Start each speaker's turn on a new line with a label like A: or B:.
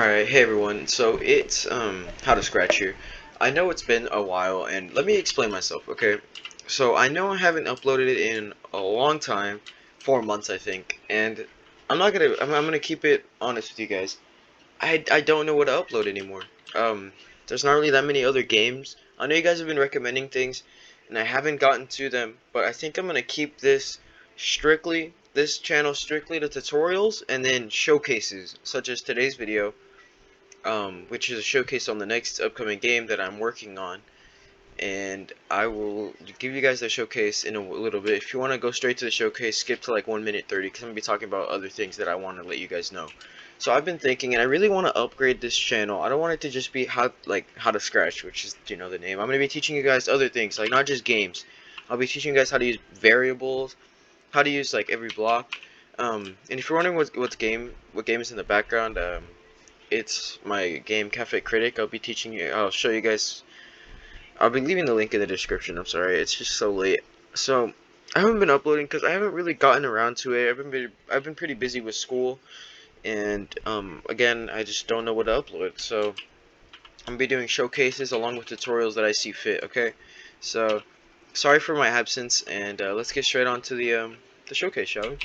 A: Alright, hey everyone. So it's How to Scratch here. I know it's been a while and let me explain myself, okay? So I know I haven't uploaded it in a long time, 4 months I think, and I'm gonna keep it honest with you guys. I don't know what to upload anymore. There's not really that many other games. I know you guys have been recommending things and I haven't gotten to them, but I think I'm gonna keep this channel strictly to tutorials and then showcases, such as today's video, which is a showcase on the next upcoming game that I'm working on, and I will give you guys the showcase in a little bit. If you want to go straight to the showcase, skip to like 1 minute 30, because I'm gonna be talking about other things that I want to let you guys know. So I've been thinking, and I really want to upgrade this channel. I don't want it to just be how to scratch, which is the name. I'm gonna be teaching you guys other things, like not just games. I'll be teaching you guys how to use variables, how to use like every block. And if you're wondering what game is in the background, it's my game Cafe Critic. I'll show you guys. I'll be leaving the link in the description. I'm sorry, it's just so late. So I haven't been uploading because I haven't really gotten around to it. I've been pretty busy with school, and again, I just don't know what to upload. So I'm gonna be doing showcases along with tutorials that I see fit. Okay, so sorry for my absence, and let's get straight on to the showcase, shall we?